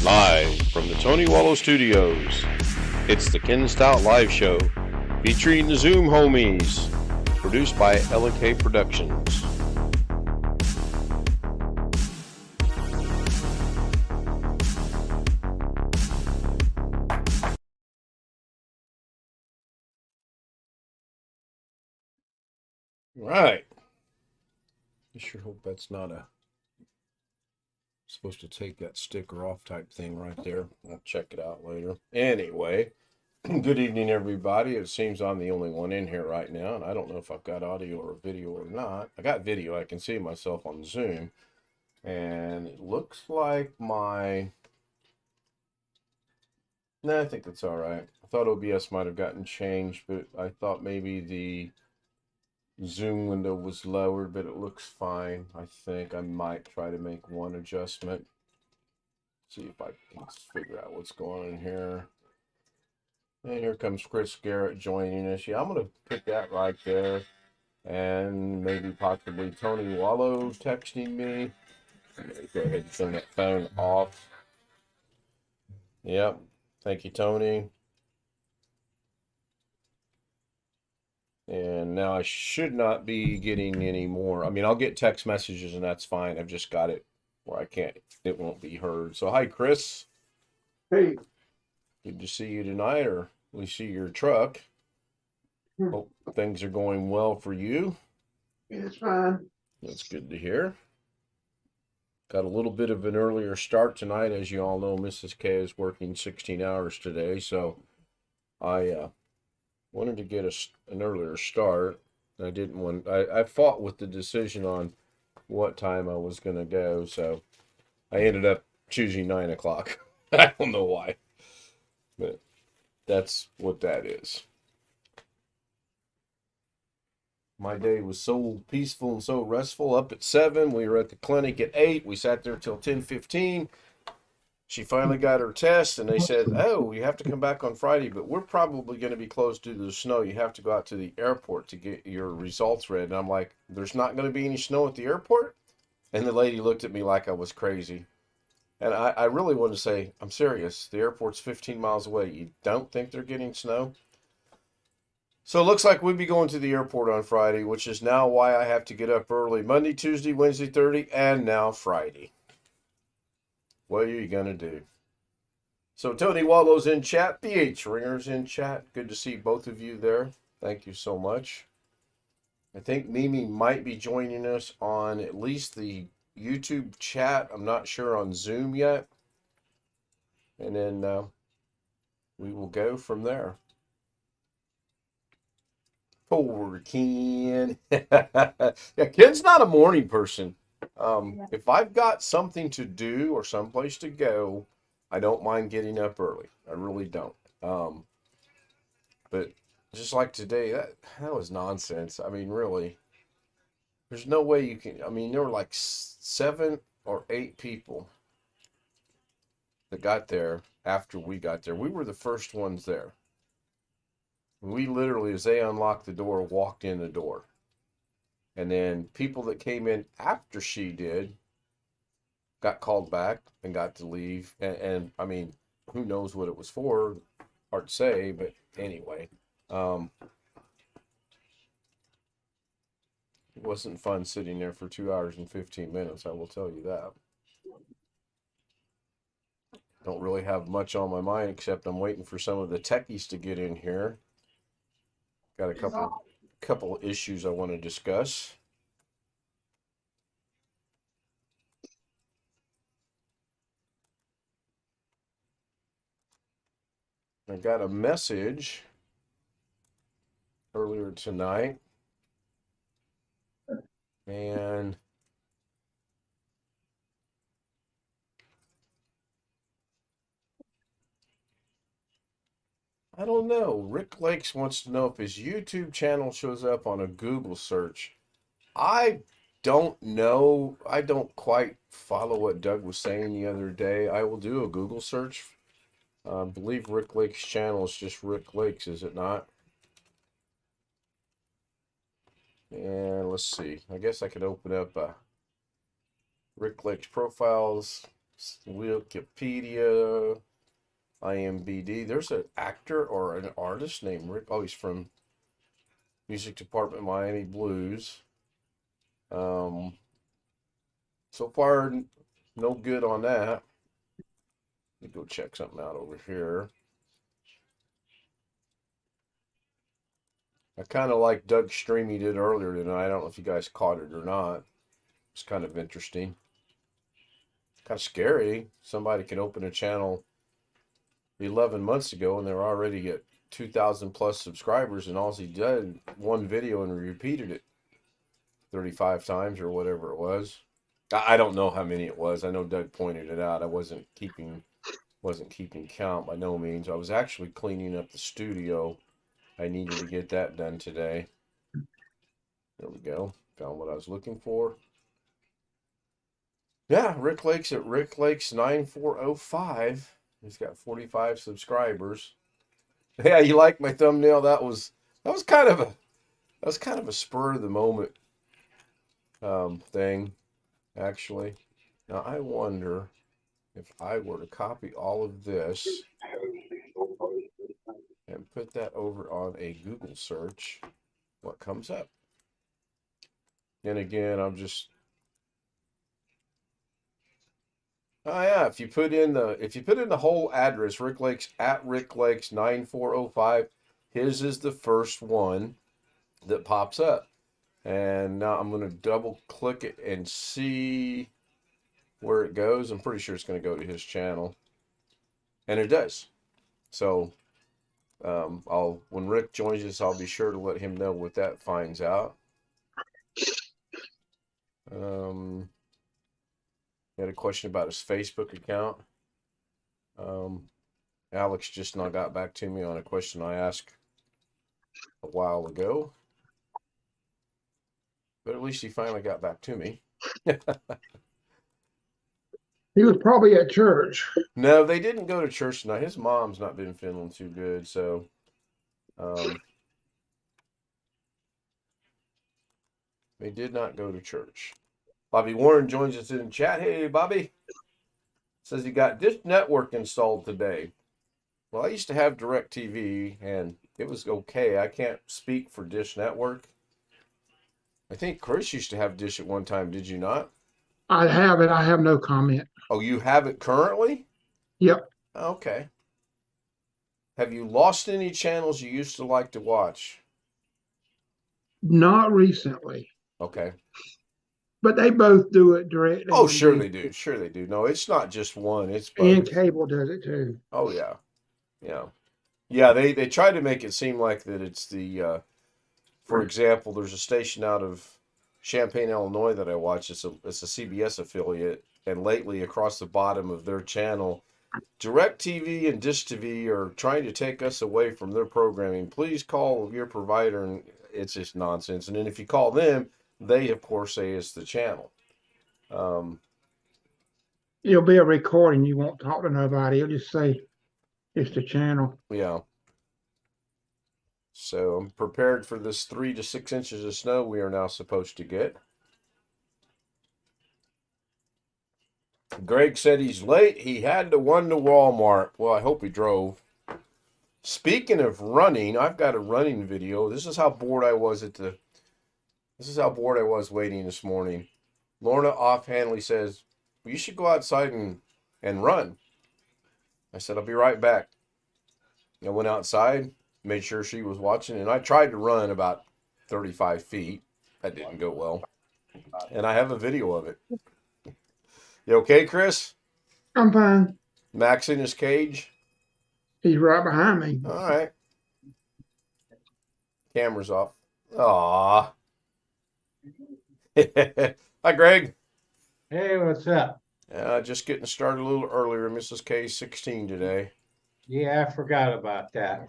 Live from the Tony Wallow Studios, it's the Ken Stout Live Show, featuring the Zoom homies, produced by L&K Productions. Right. I sure hope that's not a supposed to take that sticker off type thing right there. I'll check it out later. Anyway, good evening, everybody. It seems I'm the only one in here right now, and I don't know if I've got audio or video or not. I got video. I can see myself on Zoom, and it looks like my... No, I think it's all right. I thought OBS might have gotten changed, but I thought maybe the Zoom window was lowered, but it looks fine. I think I might try to make one adjustment. See if I can figure out what's going on here. And here comes Chris Garrett joining us. Yeah, I'm going to put that right there. And maybe possibly Tony Wallow texting me. Go ahead and turn that phone off. Yep. Thank you, Tony. And now I should not be getting any more. I mean, I'll get text messages and that's fine. I've just got it where it won't be heard. So, hi, Chris. Hey. Good to see you tonight, or we see your truck. Hope things are going well for you. It's fine. That's good to hear. Got a little bit of an earlier start tonight. As you all know, Mrs. K is working 16 hours today, so I wanted to get an earlier start. I didn't want. I fought with the decision on what time I was going to go, so I ended up choosing 9 o'clock. I don't know why, but that's what that is. My day was so peaceful and so restful. Up at 7, we were at the clinic at 8. We sat there till 10:15. She finally got her test, and they said, "Oh, you have to come back on Friday, but we're probably going to be closed due to the snow. You have to go out to the airport to get your results read." And I'm like, "There's not going to be any snow at the airport?" And the lady looked at me like I was crazy. And I really want to say, I'm serious. The airport's 15 miles away. You don't think they're getting snow? So it looks like we'd be going to the airport on Friday, which is now why I have to get up early. Monday, Tuesday, Wednesday, Thursday, and now Friday. What are you going to do? So Tony Wallow's in chat. BH Ringer's in chat. Good to see both of you there. Thank you so much. I think Mimi might be joining us on at least the YouTube chat. I'm not sure on Zoom yet. And then we will go from there. Poor Ken. Yeah, Ken's not a morning person. If I've got something to do or someplace to go, I don't mind getting up early. I really don't. But just like today, that was nonsense. I mean, really. There's no way you can. I mean, there were like 7 or 8 people that got there after we got there. We were the first ones there. We literally, as they unlocked the door, walked in the door. And then people that came in after she did got called back and got to leave. And I mean, who knows what it was for? Hard to say, but anyway. It wasn't fun sitting there for 2 hours and 15 minutes, I will tell you that. Don't really have much on my mind except I'm waiting for some of the techies to get in here. Got a couple issues I want to discuss. I got a message earlier tonight, and I don't know. Rick Lakes wants to know if his YouTube channel shows up on a Google search. I don't know. I don't quite follow what Doug was saying the other day. I will do a Google search. I believe Rick Lakes' channel is just Rick Lakes, is it not? And let's see. I guess I could open up Rick Lakes profiles. Wikipedia, IMBD. There's an actor or an artist named Rick. Oh, he's from Music Department Miami Blues. So far, no good on that. Let me go check something out over here. I kind of like Doug Streamy did earlier tonight. I don't know if you guys caught it or not. It's kind of interesting. Kind of scary. Somebody can open a channel 11 months ago and they're already at 2,000 plus subscribers, and all he did one video and repeated it 35 times or whatever it was. I don't know how many it was. I know Doug pointed it out. I wasn't keeping count by no means. I was actually cleaning up the studio. I needed to get that done today. There we go. Found what I was looking for. Yeah, Rick Lakes at Rick Lakes 9405. He's got 45 subscribers. Yeah, you like my thumbnail? That was kind of a spur of the moment thing, actually. Now I wonder if I were to copy all of this and put that over on a Google search, what comes up? And again, I'm just, oh yeah, if you put in the whole address, Rick Lakes at Rick Lakes 9405, his is the first one that pops up. And now I'm going to double click it and see where it goes. I'm pretty sure it's going to go to his channel, and it does. So when Rick joins us, I'll be sure to let him know what that finds out. Had a question about his Facebook account. Alex just now got back to me on a question I asked a while ago, but at least he finally got back to me. He was probably at church. No, they didn't go to church tonight. His mom's not been feeling too good, so they did not go to church. Bobby Warren joins us in chat. Hey, Bobby. Says he got Dish Network installed today. Well, I used to have DirecTV, and it was okay. I can't speak for Dish Network. I think Chris used to have Dish at one time. Did you not? I have it. I have no comment. Oh, you have it currently? Yep. Okay. Have you lost any channels you used to like to watch? Not recently. Okay. But they both do it directly. Oh, sure they do. Sure they do. No, it's not just one. It's both. And cable does it too. Oh, yeah. Yeah. Yeah, they try to make it seem like that it's the, for example, there's a station out of Champaign, Illinois that I watch. It's a CBS affiliate. And lately, across the bottom of their channel, DirecTV and Dish TV are trying to take us away from their programming. Please call your provider. And it's just nonsense. And then if you call them, they, of course, say it's the channel. It'll be a recording. You won't talk to nobody. It'll just say it's the channel. Yeah. So I'm prepared for this 3 to 6 inches of snow we are now supposed to get. Greg said he's late. He had to run to Walmart. Well, I hope he drove. Speaking of running, I've got a running video. This is how bored I was waiting this morning. Lorna offhandedly says, well, you should go outside and run. I said, I'll be right back. I went outside, made sure she was watching, and I tried to run about 35 feet. That didn't go well. And I have a video of it. You okay, Chris? I'm fine. Max in his cage? He's right behind me. All right. Camera's off. Aw. Hi, Greg. Hey, what's up? Just getting started a little earlier. Mrs. K 16 today. Yeah, I forgot about that.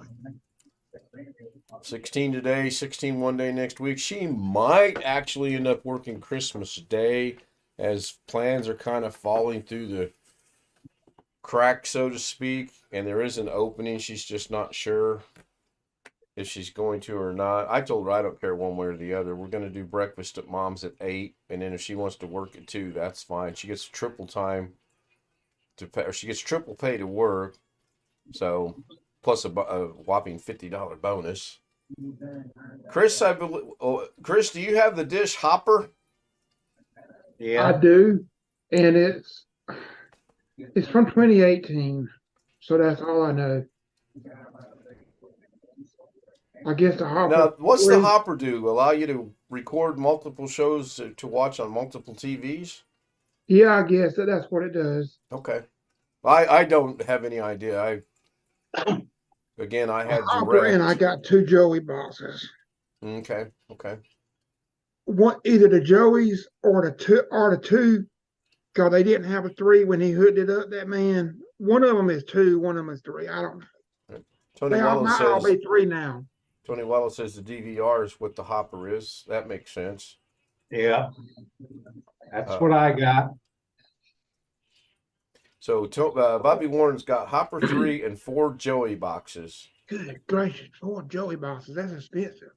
16 today, 16 one day next week. She might actually end up working Christmas Day, as plans are kind of falling through the crack, so to speak, and there is an opening. She's just not sure if she's going to or not. I told her I don't care one way or the other. We're going to do breakfast at Mom's at 8, and then if she wants to work at 2, that's fine. She gets triple time to pay, or she gets triple pay to work. So plus a whopping $50 bonus. Chris, I believe. Oh, Chris, do you have the dish hopper? I Yeah, do, and it's from 2018, so that's all I know. I guess the Now, Hopper what's the 3. hopper do? Allow you to record multiple shows to watch on multiple TVs? Yeah, I guess that's what it does. Okay. I don't have any idea. I A had Hopper, and I direct. got 2 Joey boxes. Okay. Okay. One, either the Joeys or the two, because they didn't have a 3 when he hooked it up. That man, one of them is 2, one of them is 3. I don't know. Tony They all Wello might all says be 3 now. Tony Wello says the DVR is what the hopper is. That makes sense. yeah. That's Uh, what I got. So Bobby Warren's got Hopper 3 and 4 Joey boxes. Good gracious, 4 Joey boxes. That's expensive.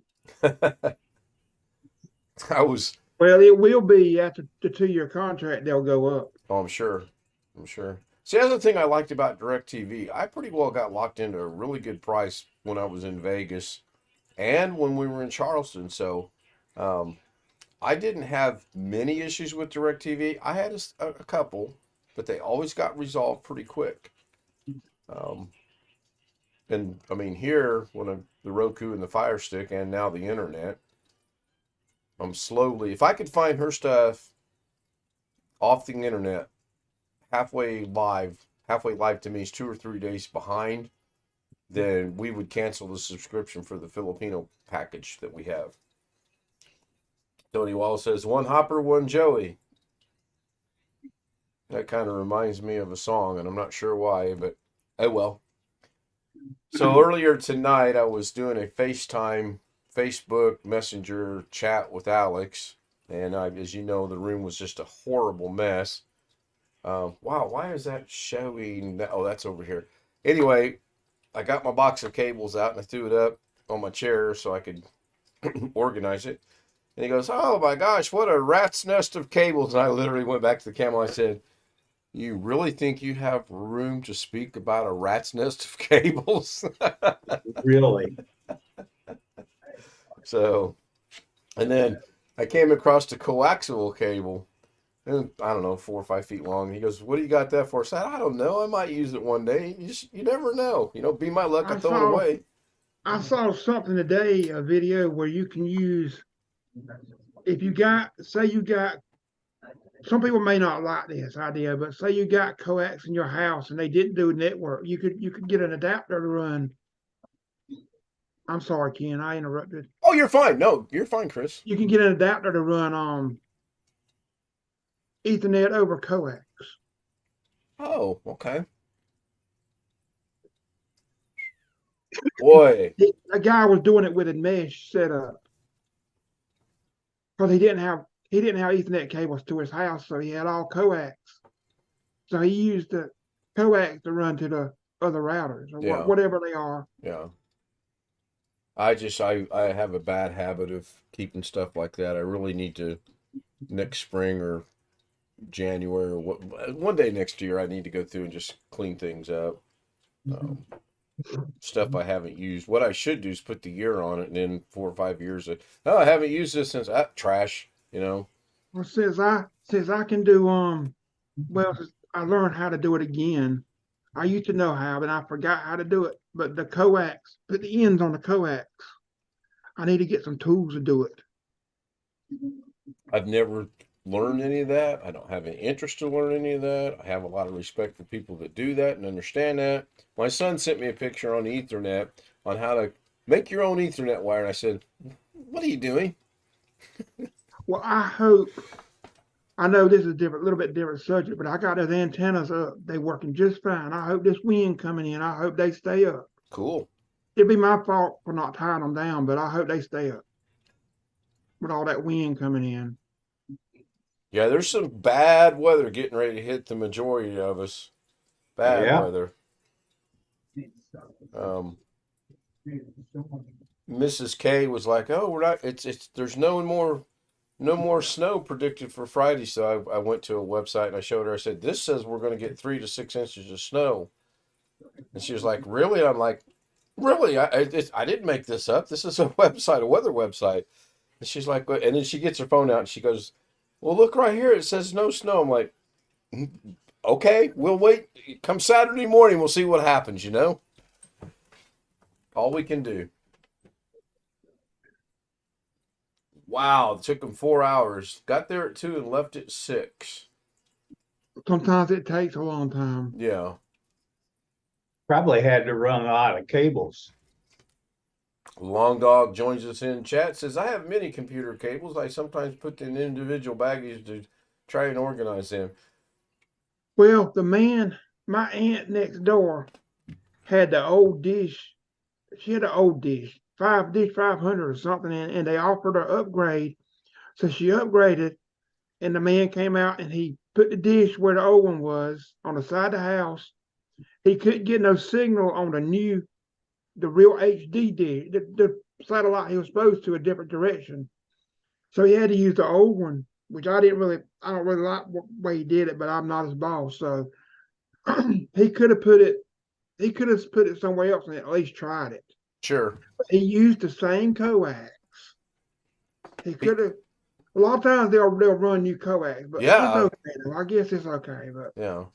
I was, Well, it will be after the 2-year contract. They'll go up. oh, I'm sure. I'm sure. See, that's the thing I liked about DirecTV. I pretty well got locked into a really good price when I was in Vegas and when we were in Charleston. So I didn't have many issues with DirecTV. I had a couple, but they always got resolved pretty quick. And I mean, here, the Roku and the Fire Stick and now the internet, I'm slowly, if I could find her stuff off the internet, halfway live to me is 2 or 3 days behind, then we would cancel the subscription for the Filipino package that we have. Tony Wall says, 1 Hopper, 1 Joey. That kind of reminds me of a song, and I'm not sure why, but oh well. So earlier tonight, I was doing a FaceTime, Facebook Messenger chat with Alex, and as you know, the room was just a horrible mess. Wow, why is that showing? Oh, that's over here. Anyway, I got my box of cables out and I threw it up on my chair so I could organize it. And he goes, "Oh my gosh, what a rat's nest of cables!" And I literally went back to the camera. I said, "You really think you have room to speak about a rat's nest of cables?" Really? So, and then I came across a coaxial cable, and I don't know, 4 or 5 feet long. He goes, "What do you got that for?" I said, "I don't know. I might use it one day. You never know. Be my luck. I throw it away." I saw something today, a video where you can use, if you got, say you got, some people may not like this idea, but say you got coax in your house and they didn't do a network, you could get an adapter to run. I'm sorry, Ken, I interrupted. Oh, you're fine. No, you're fine, Chris. You can get an adapter to run Ethernet over coax. Oh, okay. Boy, A guy was doing it with a mesh setup because he didn't have Ethernet cables to his house, so he had all coax. So he used the coax to run to the other routers or Yeah. whatever they are. yeah. I have a bad habit of keeping stuff like that. I really need to next spring or January or one day next year. I need to go through and just clean things up. Stuff I haven't used. What I should do is put the year on it, and then 4 or 5 years. Oh, I haven't used this since trash. Well, since I can do I learned how to do it again. I used to know how, but I forgot how to do it. But the coax, put the ends on the coax. I need to get some tools to do it. I've never learned any of that. I don't have any interest to learn any of that. I have a lot of respect for people that do that and understand that. My son sent me a picture on the Ethernet on how to make your own Ethernet wire, and I said, "What are you doing?" Well, I know this is a little bit different subject, but I got those antennas up. They working just fine. I hope this wind coming in, I hope they stay up. Cool. It'd be my fault for not tying them down, but I hope they stay up with all that wind coming in. Yeah, there's some bad weather getting ready to hit the majority of us. Bad Yeah. weather. Mrs. K was like, "Oh, we're not. It's there's no no more snow predicted for Friday. So I went to a website and I showed her. I said, "This says we're going to get 3 to 6 inches of snow." And she was like, "Really?" I'm like, "Really? I didn't make this up. This is a website, a weather website." And she's like, "What?" And then she gets her phone out and she goes, "Well, look right here. It says no snow." I'm like, "Okay, we'll wait. Come Saturday morning, we'll see what happens. All we can do." Wow, it took them 4 hours. Got there at 2 and left at 6. Sometimes it takes a long time. Yeah. Probably had to run a lot of cables. Long Dog joins us in chat. Says, "I have many computer cables. I sometimes put them in individual baggies to try and organize them." Well, my aunt next door had the old dish. She had an old dish, 500 or something, and they offered her upgrade. So she upgraded, and the man came out and he put the dish where the old one was on the side of the house. He couldn't get no signal on the real HD dish, the satellite he was supposed to a different direction. So he had to use the old one, which I don't really like the way he did it, but I'm not his boss. So he could have put it somewhere else and at least tried it. Sure. He used the same coax. He could have. A lot of times they'll run new coax, but Yeah. it's okay though. I guess it's okay, but Yeah.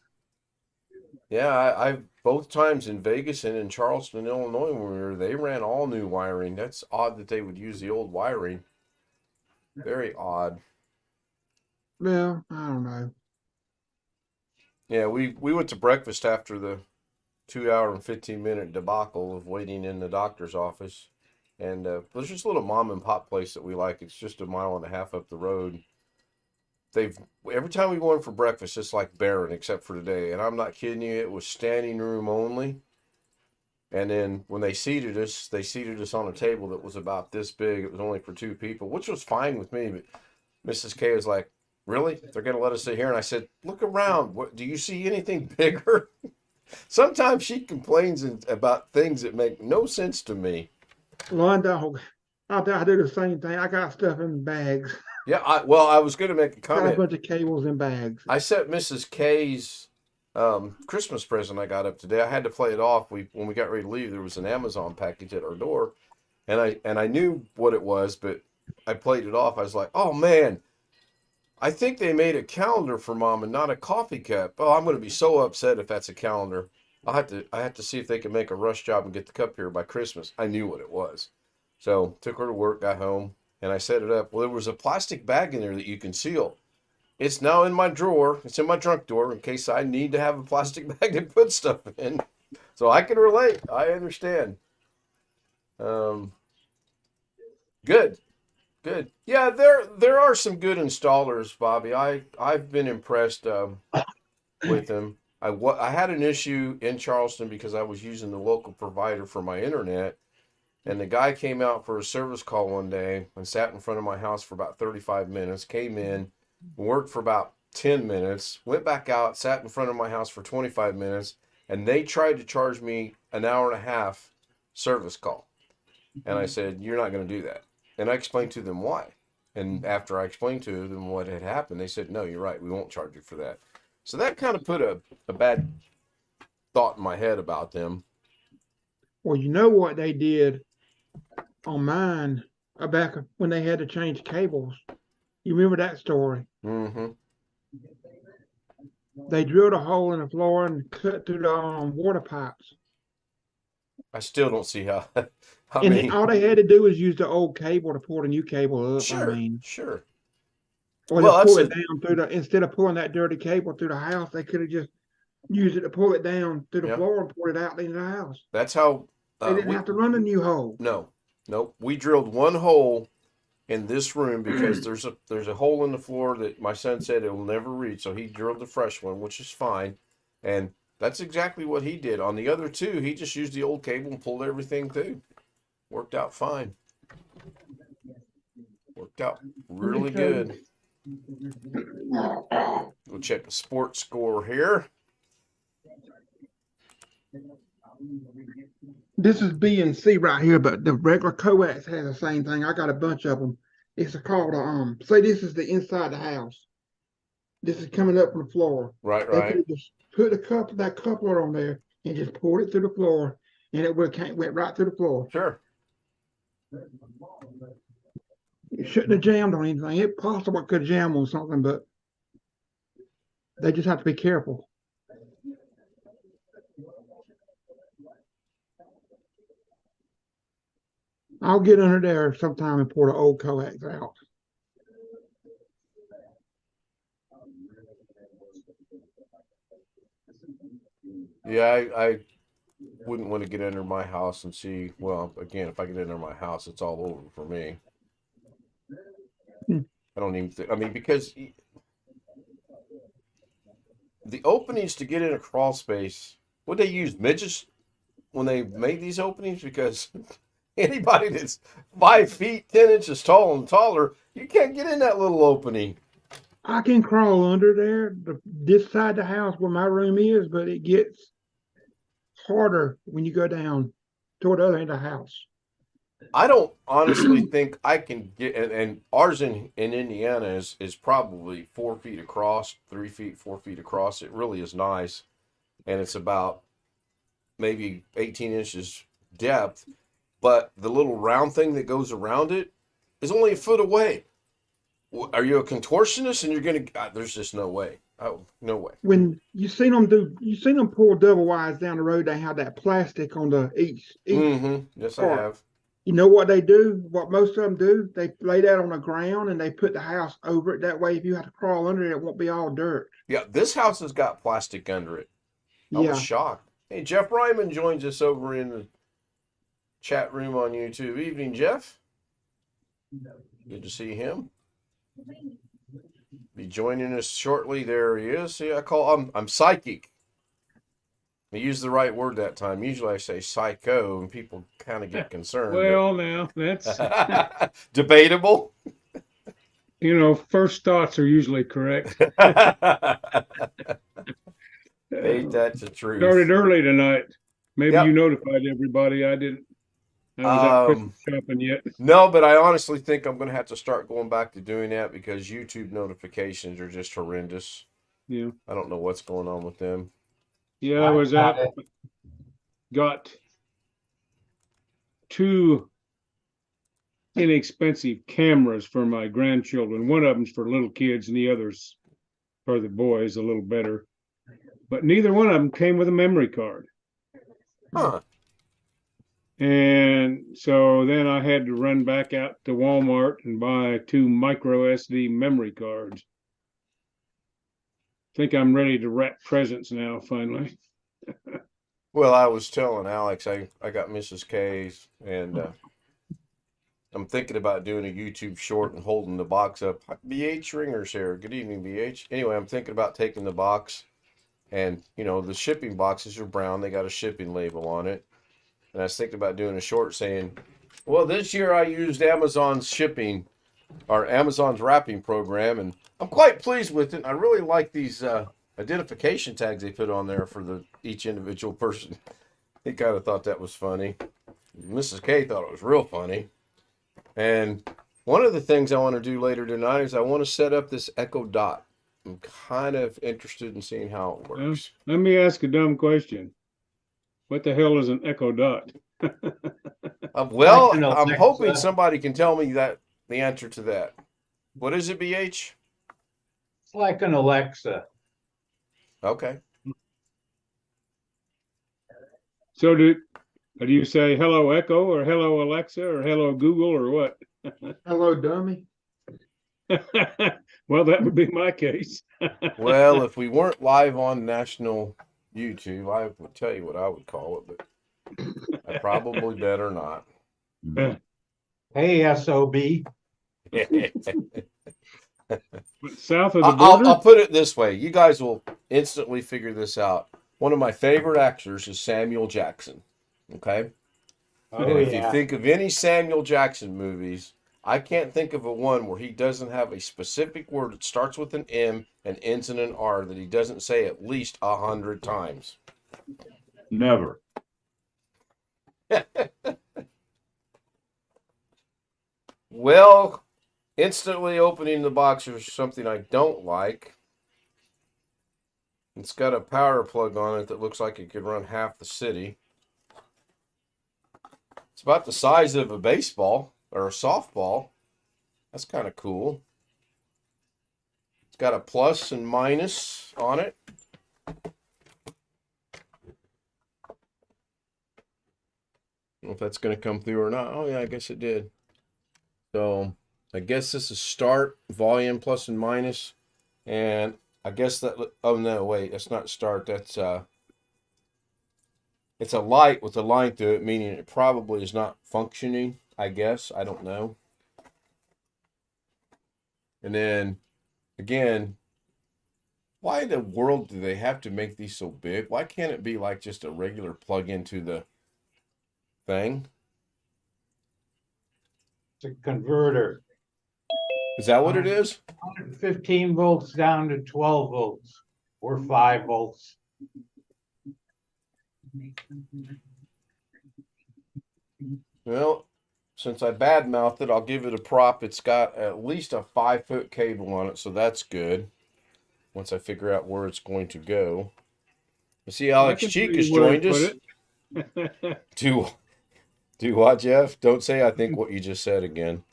Yeah, I both times in Vegas and in Charleston, Illinois, where they ran all new wiring. That's odd that they would use the old wiring. Very odd. well, I don't know. Yeah, we went to breakfast after the 2 hour and 15 minute debacle of waiting in the doctor's office. And there's just a little mom and pop place that we like. It's just a mile and a half up the road. Every time we go in for breakfast, it's like barren except for today. And I'm not kidding you, it was standing room only. And then when they seated us on a table that was about this big. It was only for 2 people, which was fine with me. But Mrs. K was like, "Really? They're going to let us sit here?" And I said, "Look around. What do you see anything bigger?" Sometimes she complains about things that make no sense to me. Lawn dog. I do the same thing. I got stuff in bags. Yeah, I was going to make a Got a comment. bunch of cables in bags. I set Mrs. K's Christmas present I got up today. I had to play it off. When we got ready to leave, there was an Amazon package at our door, and I knew what it was, but I played it off. I was like, "Oh man, I think they made a calendar for Mom and not a coffee cup. Oh, I'm going to be so upset if that's a calendar. I have to see if they can make a rush job and get the cup here by Christmas." I knew what it was, so took her to work, got home, and I set it up. Well, there was a plastic bag in there that you can seal. It's now in my drawer. It's in my trunk door in case I need to have a plastic bag to put stuff in. So I can relate. I understand. Good. Good. Yeah, there are some good installers, Bobby. I've been impressed with them. I had an issue in Charleston because I was using the local provider for my internet, and the guy came out for a service call one day and sat in front of my house for about 35 minutes, came in, worked for about 10 minutes, went back out, sat in front of my house for 25 minutes, and they tried to charge me an hour and a half service call. And I said, "You're not going to do that." And I explained to them why. And after I explained to them what had happened, they said, "No, you're right. We won't charge you for that." So that kind of put a bad thought in my head about them. Well, you know what they did on mine back when they had to change cables. You remember that story? Mm-hmm. They drilled a hole in the floor and cut through the water pipes. I still don't see how. I And mean, all they had to do was use the old cable to pull the new cable up. sure, I mean, sure. or Well, just pull that's it down through instead of pulling that dirty cable through the house, they could have just used it to pull it down through the Yeah. floor and pull it out into the house. That's how They didn't have to run a new hole. No, nope. We drilled one hole in this room because there's a hole in the floor that my son said it'll never reach, so he drilled a fresh one, which is fine, and that's exactly what he did. On the other 2, he just used the old cable and pulled everything through. Worked out fine. Worked out really good. We'll check the sports score here. This is B and C right here, but the regular coax has the same thing. I got a bunch of them. It's called say this is the inside the house. This is coming up from the floor. Right, They right. could just put that coupler on there and just poured it through the floor, and it went right through the floor. Sure. It shouldn't have jammed on anything. It possibly could jam on something, but they just have to be careful. I'll get under there sometime and pour the old coax out. Yeah, I wouldn't want to get under my house and see. Well, again, if I get under my house, it's all over for me. Hmm. I don't even think. I mean, because the openings to get in a crawl space, would they use midgets when they made these openings? Because anybody that's 5 feet 10 inches tall and taller, you can't get in that little opening. I can crawl under there, this side of the house where my room is, but it gets harder when you go down toward the other end of the house. I don't honestly think I can get, and ours in Indiana is probably 4 feet across, 3 feet, 4 feet across. It really is nice. And it's about maybe 18 inches depth. But the little round thing that goes around it is only a foot away. Are you a contortionist and you're going to, there's just no way. Oh, no way. When you seen them pull double wides down the road, they have that plastic on the each. Yes, I part. have. You know what they do? What most of them do? They lay that on the ground and they put the house over it. That way, if you have to crawl under it, it won't be all dirt. Yeah, this house has got plastic under it. I Yeah. was shocked. Hey, Jeff Ryman joins us over in the chat room on YouTube. Evening, Jeff. Good to see him. Be joining us shortly. There he is. See, I'm psychic. I used the right word that time. Usually I say psycho, and people kind of get concerned. Well, now that's debatable. First thoughts are usually correct. Ain't that the truth? Started early tonight. Maybe Yep. you notified everybody. I didn't. I was at Christmas shopping yet. No, but I honestly think I'm going to have to start going back to doing that because YouTube notifications are just horrendous. Yeah. I don't know what's going on with them. Yeah, I was at. Got 2 inexpensive cameras for my grandchildren. One of them's for little kids, and the other's for the boys, a little better. But neither one of them came with a memory card. Huh. And so then I had to run back out to Walmart and buy 2 micro SD memory cards. Think I'm ready to wrap presents now, finally. Well, I was telling Alex, I got Mrs. K's, and I'm thinking about doing a YouTube short and holding the box up. BH Ringers here. Good evening, BH. Anyway, I'm thinking about taking the box, and, the shipping boxes are brown. They got a shipping label on it. And I was thinking about doing a short saying, well, this year I used Amazon's shipping, or Amazon's wrapping program, and I'm quite pleased with it. I really like these identification tags they put on there for each individual person. He kind of thought that was funny. Mrs. K thought it was real funny. And one of the things I want to do later tonight is I want to set up this Echo Dot. I'm kind of interested in seeing how it works. Let me ask a dumb question. What the hell is an Echo Dot? Well, Like an I'm Alexa. hoping somebody can tell me the answer to that. What is it, BH? It's like an Alexa. Okay. So do you say hello Echo or hello Alexa or hello Google or what? Hello, dummy. Well, that would be my case. Well, if we weren't live on national YouTube, I would tell you what I would call it, but I probably better not. Hey, SOB. South of the border. I'll put it this way. You guys will instantly figure this out. One of my favorite actors is Samuel Jackson. Okay? And if you think of any Samuel Jackson movies, I can't think of a one where he doesn't have a specific word that starts with an M and ends in an R that he doesn't say at least 100 times. Never. Well, Instantly opening the box is something I don't like. It's got a power plug on it that looks like it could run half the city. It's about the size of a baseball or a softball. That's kind of cool. It's got a plus and minus on it. I don't know if that's going to come through or not. Oh, yeah, I guess it did. So I guess this is start, volume, plus and minus. And I guess that, oh no, wait, that's not start. That's, it's a light with a line through it, meaning it probably is not functioning, I guess. I don't know. And then, again, why in the world do they have to make these so big? Why can't it be like just a regular plug into the thing? It's a converter. Is that what it is? 115 volts down to 12 volts or 5 volts. Well, since I badmouthed it, I'll give it a prop. It's got at least a 5-foot cable on it, so that's good. Once I figure out where it's going to go. You see, Alex Cheak has joined us. Do what, Jeff? Don't say I think what you just said again.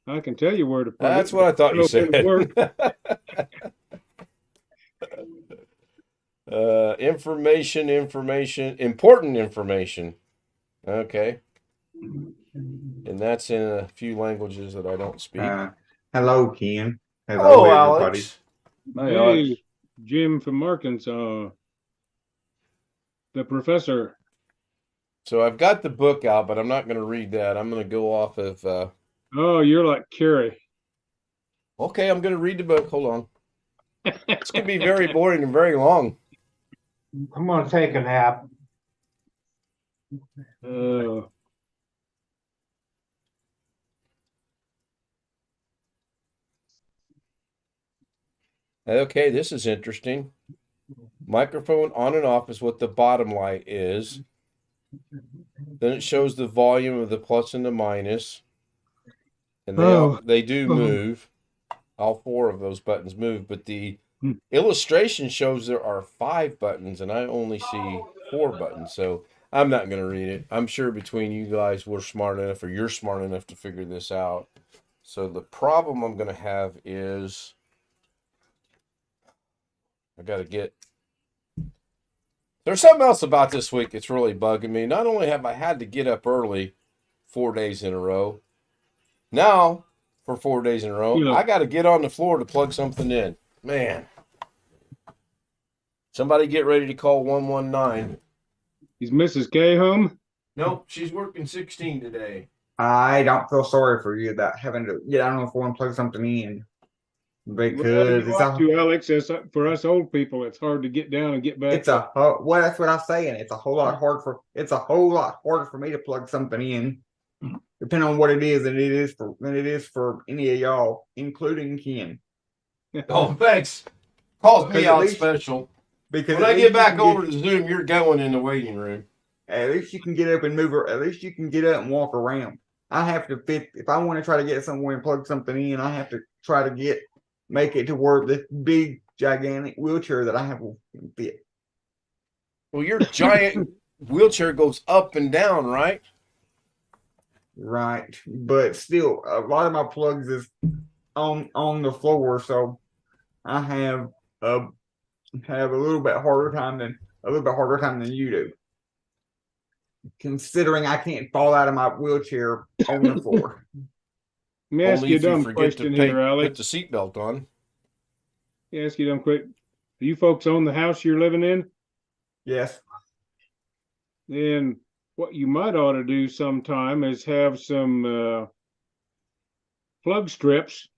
I can tell you where to put it. That's what I thought you said. Information, important information. Okay. And that's in a few languages that I don't speak. Hello, Ken. Hello, everybody. Alex. Hey, Jim from Arkansas. The professor. So I've got the book out, but I'm not going to read that. I'm going to go off of... Oh, you're like Carrie. Okay, I'm going to read the book. Hold on. It's going to be very boring and very long. I'm going to take a nap. Okay, this is interesting. Microphone on and off is what the bottom light is. Then it shows the volume of the plus and the minus. And they do move. All 4 of those buttons move, but the illustration shows there are 5 buttons, and I only see 4 buttons. So I'm not going to read it. I'm sure between you guys, we're smart enough, or you're smart enough to figure this out. So the problem I'm going to have is I got to get... There's something else about this week that's really bugging me. Not only have I had to get up early 4 days in a row, now for 4 days in a row, I got to get on the floor to plug something in. Man. Somebody get ready to call 119. Is Mrs. K home? Nope, she's working 16 today. I don't feel sorry for you about having to get on the floor and plug something in. Because Alex, for us old people, it's hard to get down and get back. Well, that's what I'm saying. It's a whole lot harder for me to plug something in, depending on what it is, than it is for any of y'all, including Ken. Oh, thanks. Calls me out special. Because when I get back over to Zoom, you're going in the waiting room. At least you can get up and move, at least you can get up and walk around. I have to fit, if I want to try to get somewhere and plug something in, I have to try to make it to where this big, gigantic wheelchair that I have will fit. Well, your giant wheelchair goes up and down, right? Right. But still, a lot of my plugs is on the floor, so I have a little bit harder time than you do. Considering I can't fall out of my wheelchair on the floor. Let me ask you a dumb question here, Alex. Put the seatbelt on. Let me ask you a dumb quick. Do you folks own the house you're living in? Yes. Then what you might ought to do sometime is have some plug strips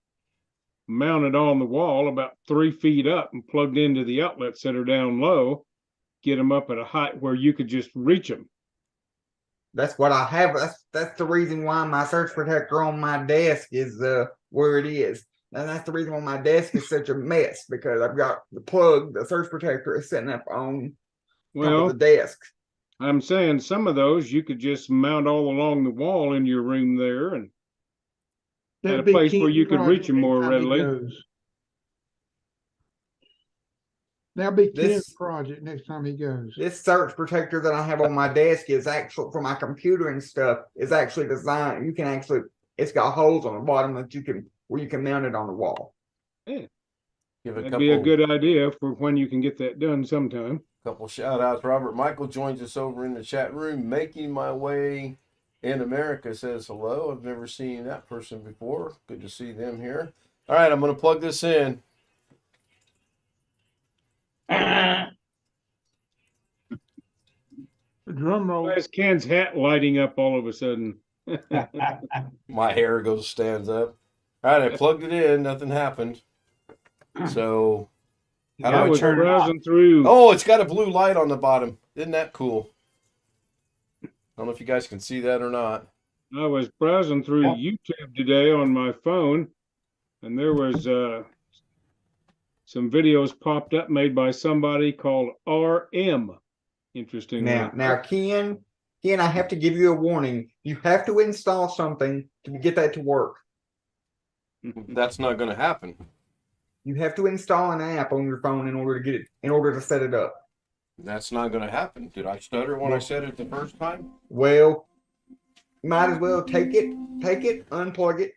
mounted on the wall about 3 feet up and plugged into the outlets that are down low. Get them up at a height where you could just reach them. That's what I have. That's the reason why my surge protector on my desk is where it is. And that's the reason why my desk is such a mess, because I've got the surge protector is sitting up on top of the desk. I'm saying some of those you could just mount all along the wall in your room there. And at a That'd be place where Ken's you could reach project them more next time he readily. goes. That'll be Ken's This project next time he goes. this surge protector that I have on my desk is actually for my computer and stuff. Is actually designed. You can actually. It's got holes on the bottom that you can where you can mount it on the wall. Give a That'd be a couple, good idea for when you can get that done sometime. couple shout outs. Robert Michael joins us over in the chat room. Making my way in America says hello. I've never seen that person before. Good to see them here. All right, I'm going to plug this in. The drum roll. Why is Ken's hat lighting up all of a sudden? My hair stands up. All right, I plugged it in. Nothing happened. So, how do I I was turn it off? browsing through. Oh, it's got a blue light on the bottom. Isn't that cool? I don't know if you guys can see that or not. I was browsing through YouTube today on my phone, and there was some videos popped up made by somebody called RM. Interesting. Now, Ken, I have to give you a warning. You have to install something to get that to work. That's not going to happen. You have to install an app on your phone in order to get it, in order to set it up. That's not going to happen. Did I stutter when I said it the first time? Well, might as well take it, unplug it,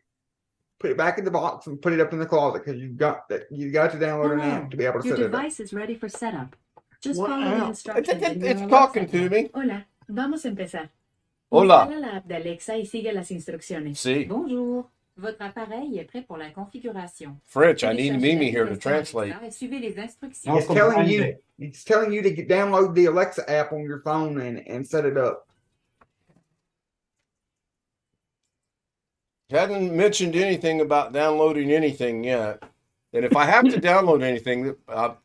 put it back in the box, and put it up in the closet because you got to download an app to be able to Your set it up. device is ready for setup. Just What follow app? the instructions. in It's your talking WhatsApp to app. me. Hola, vamos a empezar. Hola. Instala la app d'Alexa y sigue las instrucciones. See, Bonjour. Votre appareil est prêt pour la configuration. French. I need Téléchargez Mimi here to l'application translate. Alexa et suivez les instructions. No It's telling you, comprende. it's telling you to download the Alexa app on your phone and set it up. Hadn't mentioned anything about downloading anything yet. And if I have to download anything,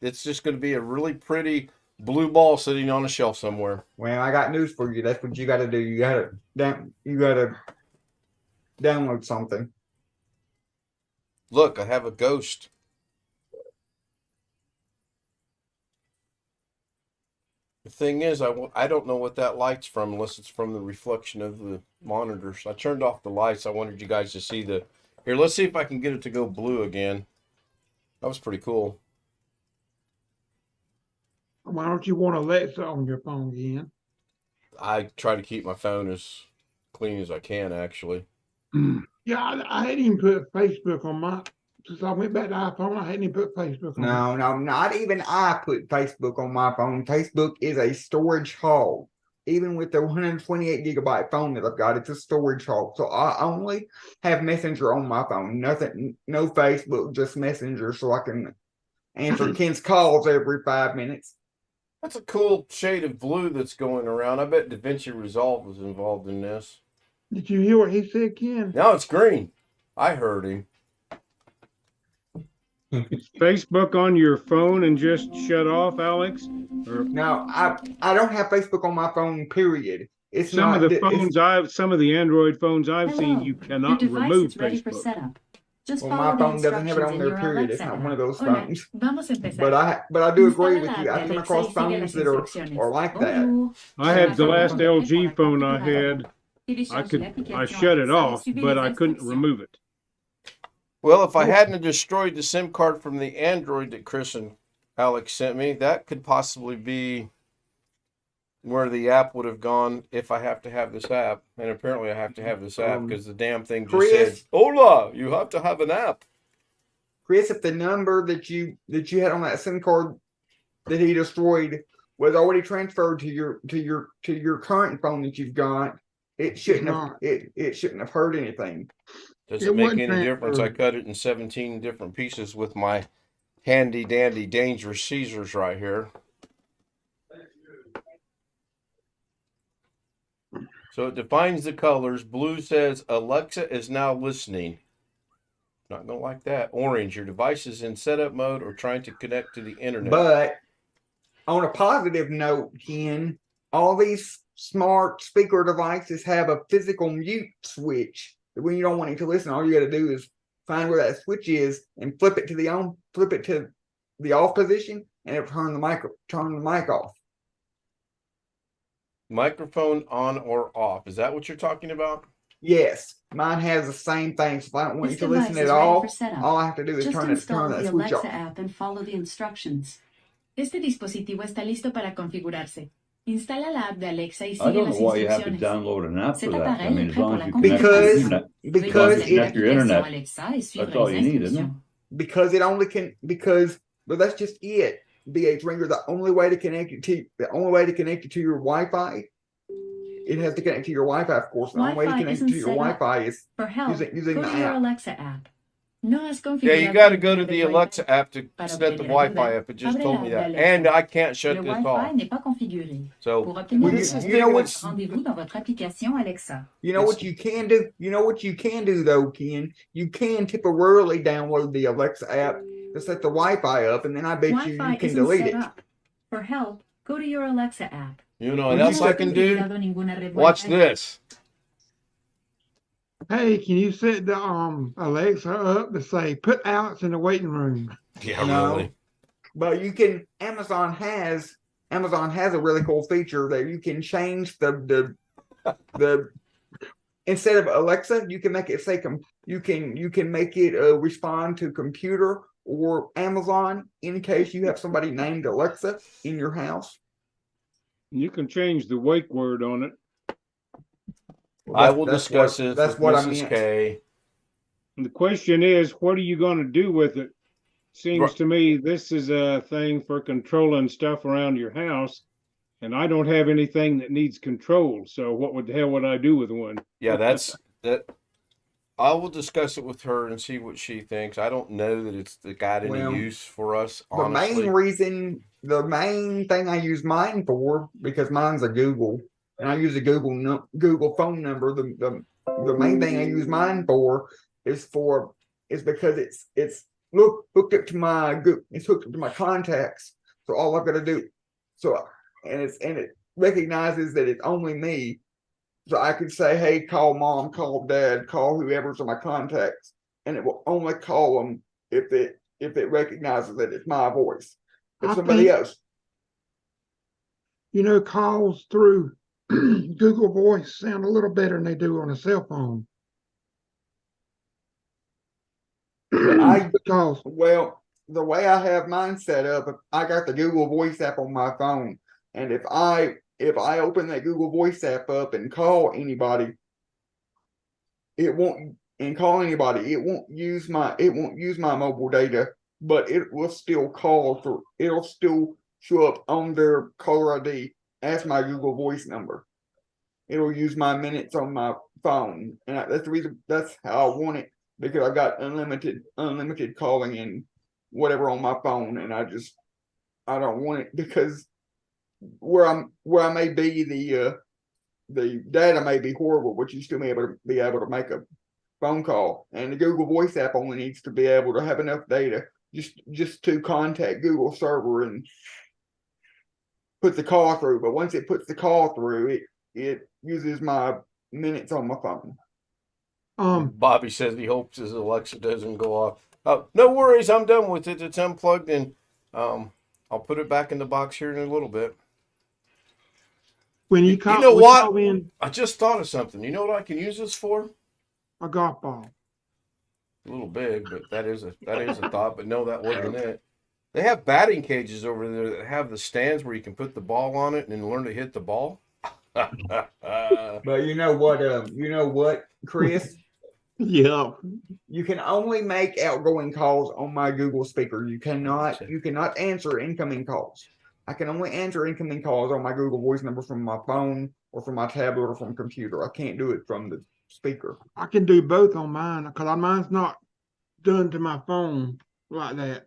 it's just going to be a really pretty blue ball sitting on a shelf somewhere. Well, I got news for you. That's what you got to do. You got to download something. Look, I have a ghost. The thing is, I don't know what that light's from unless it's from the reflection of the monitors. I turned off the lights. I wanted you guys to see the... Here, let's see if I can get it to go blue again. That was pretty cool. Why don't you want Alexa on your phone again? I try to keep my phone as clean as I can, actually. Yeah, I hadn't even put Facebook on my. Since I went back to iPhone, I hadn't even put Facebook on. No, not even I put Facebook on my phone. Facebook is a storage hog. Even with the 128 gigabyte phone that I've got, it's a storage hog. So I only have Messenger on my phone. Nothing, no Facebook, just Messenger, so I can answer Ken's calls every 5 minutes. That's a cool shade of blue that's going around. I bet DaVinci Resolve was involved in this. Did you hear what he said, Ken? Now it's green. I heard him. Is Facebook on your phone and just shut off, Alex? Or No, I don't have Facebook on my phone, period. It's some not of the it's- some of the Android phones I've seen, Hello. you Your cannot device remove is ready for Facebook. setup. Just Well, follow my the phone doesn't have it instructions on in there, your period. It's Alexa not one of app. those Hola, phones. vamos a empezar. But I do agree Instala with la you. app I come d'Alexa across y sigue phones las that instrucciones. are like that. Bonjour. I had the Votre last appareil est prêt LG pour la phone I configuration. had. Téléchargez I l'application shut it Alexa et off, suivez but les I couldn't instructions. remove it. Well, if I hadn't destroyed the SIM card from the Android that Chris and Alex sent me, that could possibly be where the app would have gone if I have to have this app. And apparently I have to have this app because the damn thing just said, Chris? hola, you have to have an app. Chris, if the number that you had on that SIM card that he destroyed was already transferred to your current phone that you've got, it shouldn't have not. it shouldn't have hurt anything. Does It it make wasn't any difference? I transferred. cut it in 17 different pieces with my handy dandy dangerous Caesars right here. So it defines the colors. Blue says Alexa is now listening. Not gonna like that. Orange, your device is in setup mode or trying to connect to the internet. But on a positive note, Ken, all these smart speaker devices have a physical mute switch. When you don't want it to listen, all you got to do is find where that switch is and flip it to the off position, and it'll turn the mic off. Microphone on or off. Is that what you're talking about? Yes, mine has the same thing. So if I don't want you This to listen device at is ready all, for setup. all I have to do is Just turn install that the switch Alexa off. app and follow the instructions. Este dispositivo está listo para configurarse. Instala la app de Alexa y I sigue don't know las why you have to instrucciones. download an app for Cet that. I appareil mean, est as prêt long pour as la you connect your Because configuration. internet, Veuillez because you it installer connect your l'application internet. Alexa et suivre That's all les you need, isn't it? instructions. because it only can because but that's just it. BH Ringer, the only way to connect it to your Wi-Fi, it has to connect to your Wi-Fi, of course. The only way to Wi-Fi connect isn't to your set up. Wi-Fi is For help, using go the to your app. Alexa app. No has Yeah, configurado you got to tu go to línea de the Wi-Fi. Alexa app to Para set the obtener Wi-Fi ayuda, up. It just abre told la me app de that, Alexa. and I can't shut Le this Wi-Fi off. n'est pas configuré. So Pour obtenir Well, des this is you know thinking what- it's rendez-vous dans votre application Alexa. You know what you can do? You know what you can do though, Ken? You can temporarily download the Alexa app to set the Wi-Fi up, and then I bet you Wi-Fi can isn't delete set it. up. For help, go to your Alexa app. you know what Well, else you I said- can do. configurado ninguna red Watch Wi-Fi. this. Hey, can you set the Alexa up to say put Alex in the waiting room? Yeah, No. really. But you can. Amazon has a really cool feature that you can change the instead of Alexa, you can make it say you can make it respond to computer or Amazon in case you have somebody named Alexa in your house. You can change the wake word on it. I will That's discuss what- this That's with what I Mrs. meant. K. And the question is, what are you going to do with it? Seems Right. to me this is a thing for controlling stuff around your house, and I don't have anything that needs control. So what the hell would I do with one? Yeah, that's that. I will discuss it with her and see what she thinks. I don't know that it's got any Well, use for us, The honestly. the main thing I use mine for, because mine's a Google, and I use a Google phone number. The main thing I use mine for is because it's hooked up to my contacts. So all I've got to do, and it recognizes that it's only me. So I could say, hey, call mom, call dad, call whoever's in my contacts, and it will only call them if it recognizes that it's my voice. If I somebody think- else, Calls through Google Voice sound a little better than they do on a cell phone. Because well, the way I have mine set up, I got the Google Voice app on my phone, and if I open that Google Voice app up and call anybody, it won't use my mobile data, but it will still call through. It'll still show up on their caller ID as my Google Voice number. It'll use my minutes on my phone, and that's the reason. That's how I want it, because I got unlimited calling and whatever on my phone, and I don't want it, because where I may be, the data may be horrible, but you still may be able to make a phone call, and the Google Voice app only needs to be able to have enough data just to contact Google server and put the call through. But once it puts the call through, it uses my minutes on my phone. Bobby says he hopes his Alexa doesn't go off. No worries, I'm done with it. It's unplugged, and I'll put it back in the box here in a little bit. when you You call, know we what? call in I just thought of something. You know what I can use this for? a golf ball. A little big, but that is a thought. But no, that wasn't it. They have batting cages over there that have the stands where you can put the ball on it and then learn to hit the ball. But you know what, Chris? Yeah. You can only make outgoing calls on my Google speaker. You cannot answer incoming calls. I can only answer incoming calls on my Google Voice number from my phone or from my tablet or from a computer. I can't do it from the speaker. I can do both on mine because mine's not done to my phone like that.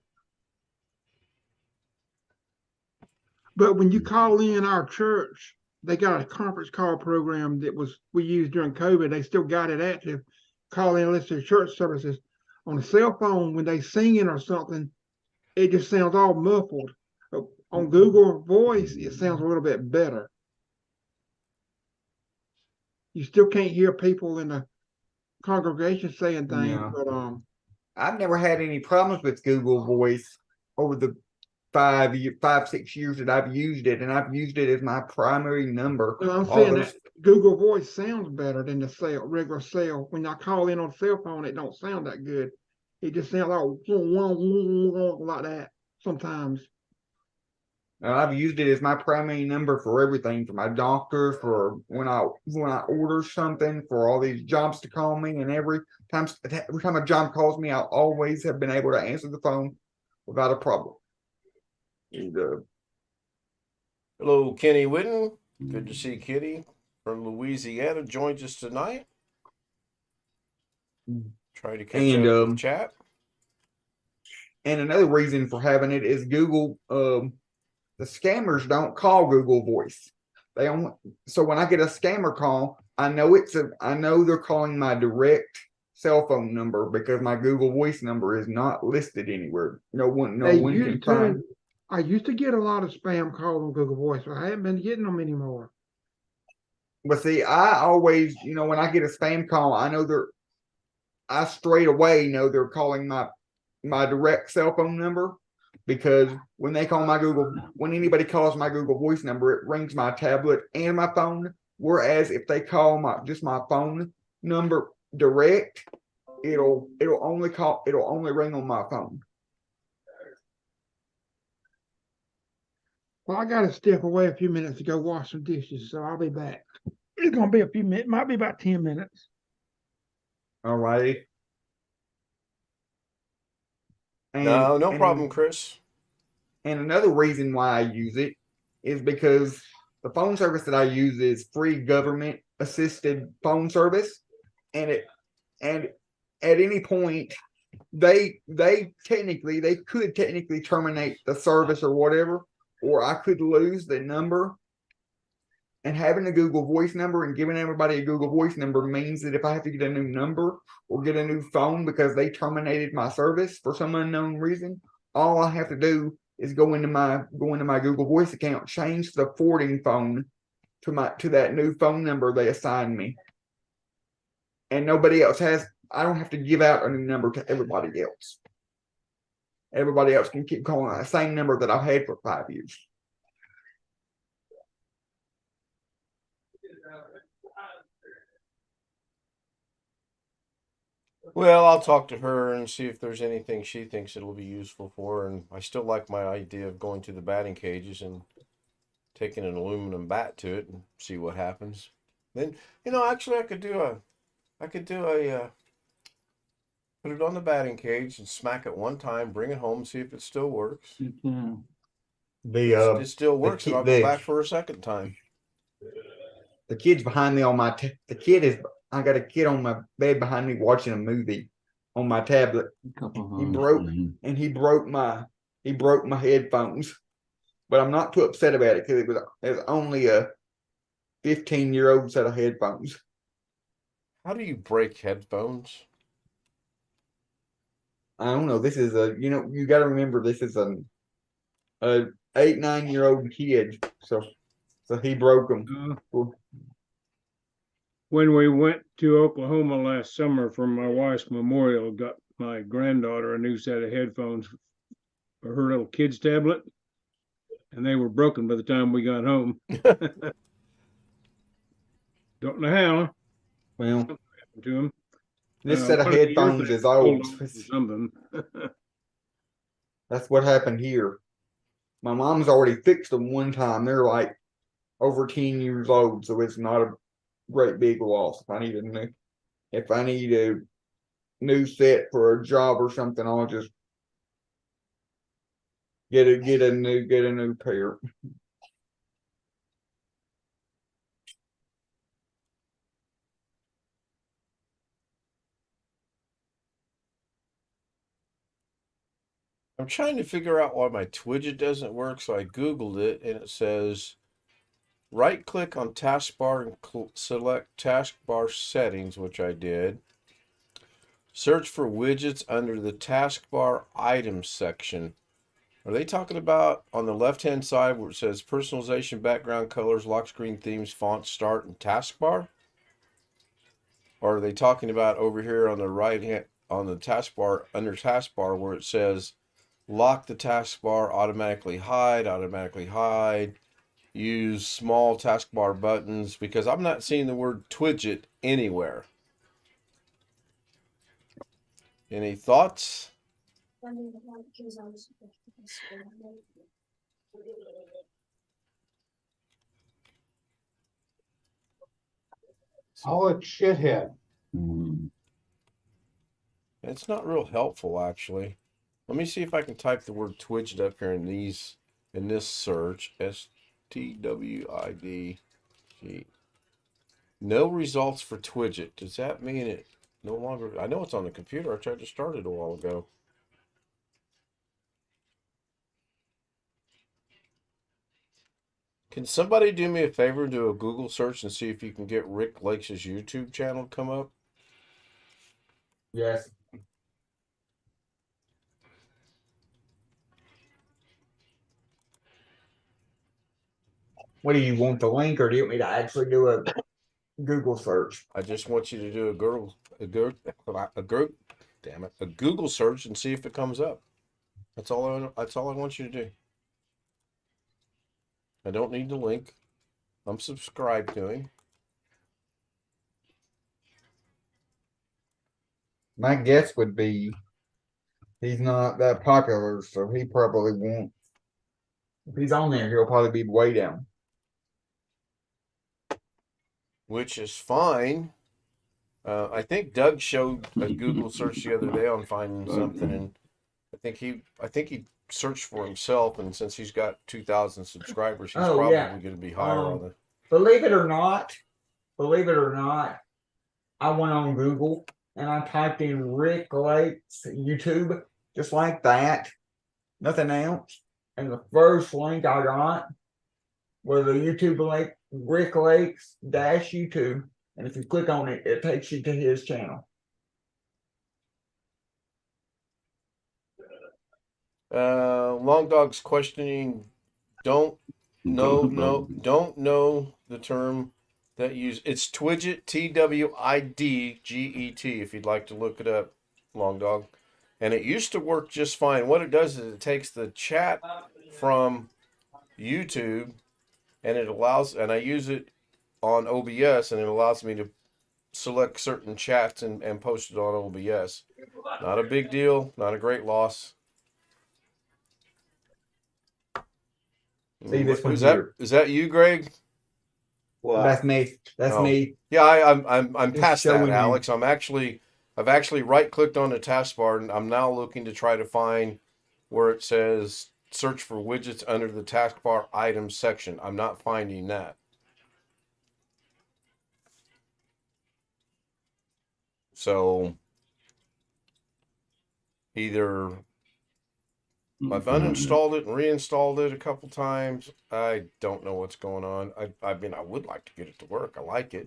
But when you call in our church, they got a conference call program that we used during COVID. They still got it active. Call in and listen to church services. On a cell phone, when they singing or something, it just sounds all muffled. On Google Voice, it sounds a little bit better. You still can't hear people in the congregation saying things, Yeah. but I've never had any problems with Google Voice over the 6 years that I've used it, and I've used it as my primary number. no, I'm All saying those Google Voice sounds better than the regular cell. When I call in on cell phone, it don't sound that good. It just sounds like that sometimes. I've used it as my primary number for everything, for my doctor, for when I order something, for all these jobs to call me, and every time a job calls me, I always have been able to answer the phone without a problem. And, Hello, Kenny Whitten. Good to see Kitty from Louisiana joins us tonight. Try to catch up with chat. And another reason for having it is Google. The scammers don't call Google Voice. They don't. So when I get a scammer call, I know they're calling my direct cell phone number because my Google Voice number is not listed anywhere. No one can find. I used to get a lot of spam calls on Google Voice, but I haven't been getting them anymore. But see, I always, when I get a spam call, I straight away know they're calling my direct cell phone number, because when anybody calls my Google Voice number, it rings my tablet and my phone. Whereas if they call just my phone number direct, it'll only ring on my phone. Well, I got to step away a few minutes to go wash some dishes, so I'll be back. It's gonna be a few minutes, might be about 10 minutes. All righty. No problem, Chris. And another reason why I use it is because the phone service that I use is free government assisted phone service, and at any point they could technically terminate the service or whatever, or I could lose the number. And having a Google Voice number and giving everybody a Google Voice number means that if I have to get a new number or get a new phone because they terminated my service for some unknown reason, all I have to do is go into my Google Voice account, change the forwarding phone to that new phone number they assigned me. And nobody else I don't have to give out a new number to everybody else. Everybody else can keep calling the same number that I've had for 5 years. Well, I'll talk to her and see if there's anything she thinks it'll be useful for her. And I still like my idea of going to the batting cages and taking an aluminum bat to it and see what happens. Then, actually I could do a put it on the batting cage and smack it one time, bring it home, see if it still works. It still works, and I'll go back for a second time. The kid's behind me on I got a kid on my bed behind me watching a movie on my tablet. He broke my headphones, but I'm not too upset about it because it was only a 15-year-old set of headphones. How do you break headphones? I don't know. This is you got to remember this is a 8-9-year-old kid, so he broke them. When we went to Oklahoma last summer for my wife's memorial, got my granddaughter a new set of headphones for her little kid's tablet, and they were broken by the time we got home. Don't know how. Well, something happened to him. This set of headphones is old. Something. That's what happened here. My mom's already fixed them one time. They're like over 10 years old, so it's not a great big loss. If I need a new set for a job or something, I'll just get a new pair. I'm trying to figure out why my Twidget doesn't work, so I Googled it, and it says right-click on taskbar and select taskbar settings, which I did. Search for widgets under the taskbar items section. Are they talking about on the left-hand side where it says personalization, background colors, lock screen themes, font, start, and taskbar? Or are they talking about over here on the right hand, on the taskbar, under taskbar, where it says lock the taskbar, automatically hide, use small taskbar buttons because I'm not seeing the word Twidget anywhere. Any thoughts? Call it shithead. Mhm. It's not real helpful, actually. Let me see if I can type the word Twidget up here in this search. STWID. No results for Twidget. Does that mean it no longer? I know it's on the computer. I tried to start it a while ago. Can somebody do me a favor and do a Google search and see if you can get Rick Lakes' YouTube channel to come up? Yes. What do you want, the link, or do you want me to actually do a Google search? I just want you to do a Google search and see if it comes up. That's all I want you to do. I don't need the link. I'm subscribed to him. My guess would be he's not that popular, so he probably won't. If he's on there, he'll probably be way down. Which is fine. I think Doug showed a Google search the other day on finding something, and I think he searched for himself, and since he's got 2,000 subscribers, he's Oh, probably yeah. going to be higher on the. Believe it or not, I went on Google and I typed in Rick Lakes YouTube, just like that, nothing else. And the first link I got was a YouTube link, Rick Lakes YouTube. And if you click on it, it takes you to his channel. Long Dog's questioning. Don't know the term that it's Twidget, TWIDGET, if you'd like to look it up, Long Dog. And it used to work just fine. What it does is it takes the chat from YouTube and I use it on OBS, and it allows me to select certain chats and post it on OBS. Not a big deal, not a great loss. See this one Is here. that you, Greg? That's me. That's me. Yeah, I'm Just past that, showing you. Alex. I've actually right clicked on the taskbar, and I'm now looking to try to find where it says search for widgets under the taskbar items section. I'm not finding that. So either I've uninstalled it and reinstalled it a couple times. I don't know what's going on. I mean, I would like to get it to work. I like it.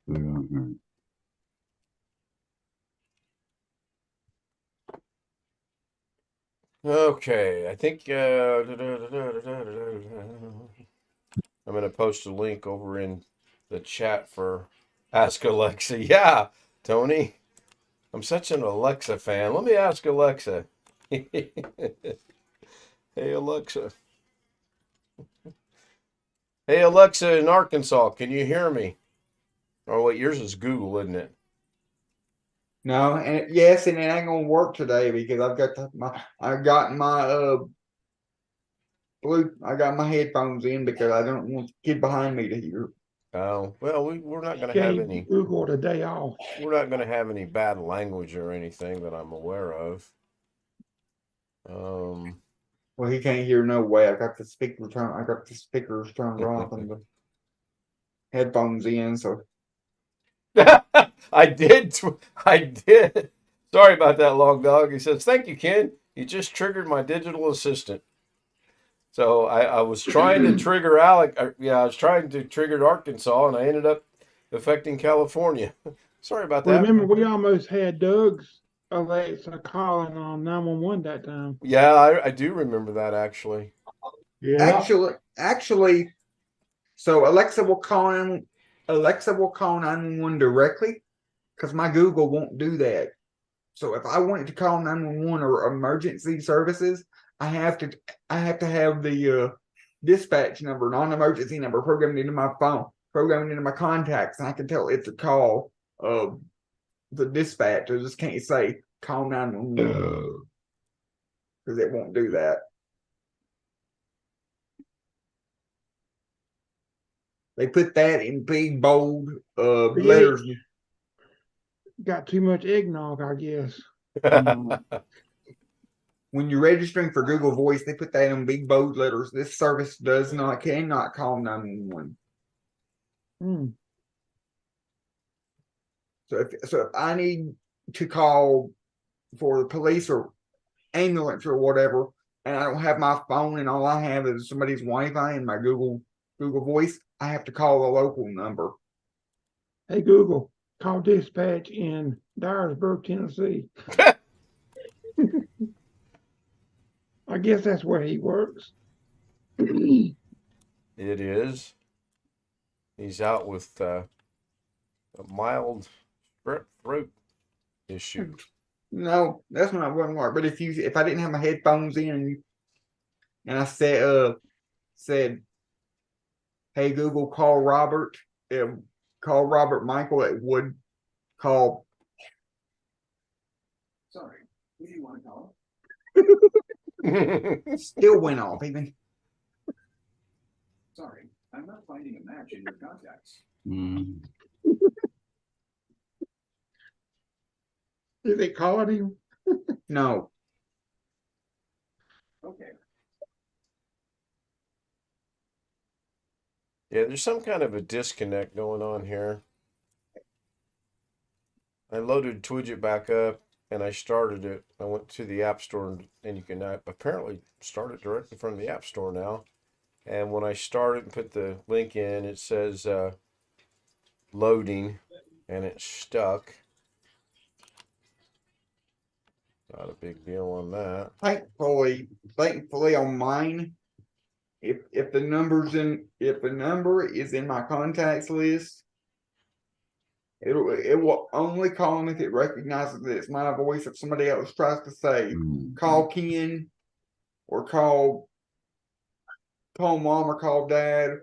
Yeah. Yeah. Okay, I think I'm gonna post a link over in the chat for Ask Alexa. Yeah, Tony, I'm such an Alexa fan. Let me ask Alexa. Hey Alexa. Hey Alexa in Arkansas, can you hear me? Oh wait, yours is Google, isn't it? No, and yes, and it ain't gonna work today because I got my headphones in because I don't want the kid behind me to hear. Oh well, we're not gonna have Gave any. Google the day off. We're not gonna have any bad language or anything that I'm aware of. Well, he can't hear no way. I got the speakers turned off and the headphones in, so I did. Sorry about that, Long Dog. He says, "Thank you, Ken. You just triggered my digital assistant." So I was trying to trigger I was trying to trigger Arkansas, and I ended up affecting California. Sorry about that. Remember, we almost had Doug's Alexa calling on 911 that time. Yeah, I do remember that actually. Yeah. actually, so Alexa will call 911 directly because my Google won't do that. So if I wanted to call 911 or emergency services, I have to have the dispatch number, non-emergency number programmed into my phone, programmed into my contacts, and I can tell it's a call of the dispatch. I just can't say call 911 because it won't do that. They put that in big bold letters. Got too much eggnog, I guess. When you're registering for Google Voice, they put that in big bold letters. This service cannot call 911. Hmm. So if I need to call for the police or ambulance or whatever, and I don't have my phone and all I have is somebody's Wi-Fi and my Google Voice, I have to call the local number. Hey Google, call dispatch in Dyersburg, Tennessee. I guess that's where he works. It is. He's out with a mild strep throat issue. No, that's not one work. But if I didn't have my headphones in and I said, "Hey Google, call Robert," call Robert Michael, it would call. Sorry, who do you want to call? Still went off even. Sorry, I'm not finding a match in your contacts. Is they calling him? No. Okay. Yeah, there's some kind of a disconnect going on here. I loaded Twidget back up and I started it. I went to the App Store and you can apparently start it directly from the App Store now. And when I start it and put the link in, it says loading and it's stuck. Not a big deal on that. Thankfully on mine, if the number is in my contacts list, it will only call them if it recognizes that it's my voice. If somebody else tries to say call Ken or call mom or call dad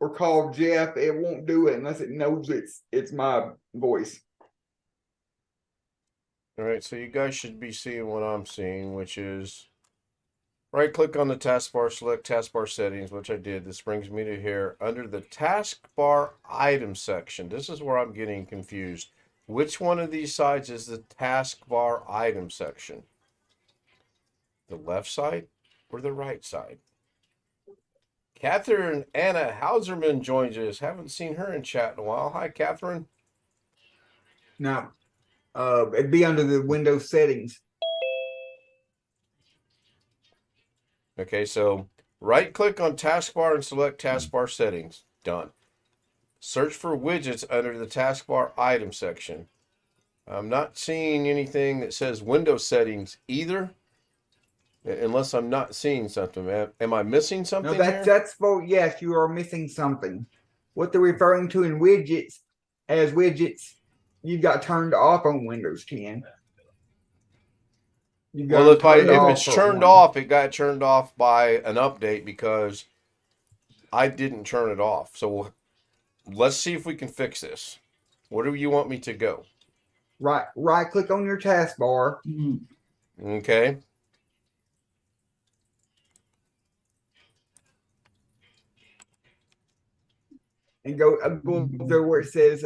or call Jeff, it won't do it unless it knows it's my voice. All right, so you guys should be seeing what I'm seeing, which is right click on the taskbar, select taskbar settings, which I did. This brings me to here under the taskbar item section. This is where I'm getting confused. Which one of these sides is the taskbar item section? The left side or the right side? Catherine Anna Hauserman joins us. Haven't seen her in chat in a while. Hi, Catherine. Now, it'd be under the Windows settings. Okay, so right click on taskbar and select taskbar settings. Done. Search for widgets under the taskbar item section. I'm not seeing anything that says Windows settings either, unless I'm not seeing something. Am I missing something? No, that's for yes, you are missing something. What they're referring to in widgets as widgets, you've got turned off on Windows 10. Well, if it's turned off, it got turned off by an update because I didn't turn it off. So let's see if we can fix this. Where do you want me to go? Right click on your taskbar. Okay. And go there where it says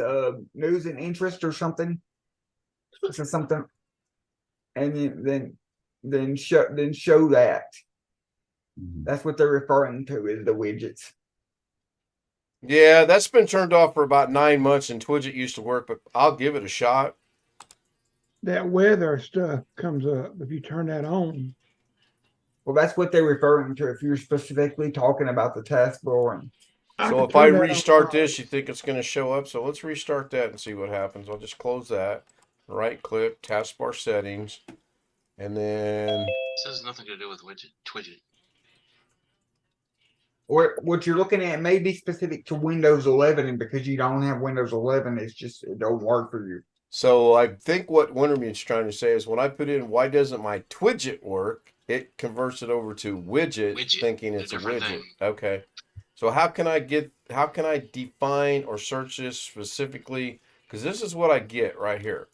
news and interest or something. So something, and then show that. That's what they're referring to is the widgets. Yeah, that's been turned off for about 9 months, and Twidget used to work, but I'll give it a shot. That weather stuff comes up if you turn that on. Well, that's what they're referring to if you're specifically talking about the taskbar. So if I restart this, you think it's going to show up? So let's restart that and see what happens. I'll just close that. Right click, taskbar settings, and then... This has nothing to do with Twidget. Or what you're looking at may be specific to Windows 11, and because you don't have Windows 11, it don't work for you. So I think what Wintermute's trying to say is when I put in why doesn't my Twidget work, it converts it over to widget, thinking it's a different widget. thing. Okay. So how can I define or search this specifically? Because this is what I get right here.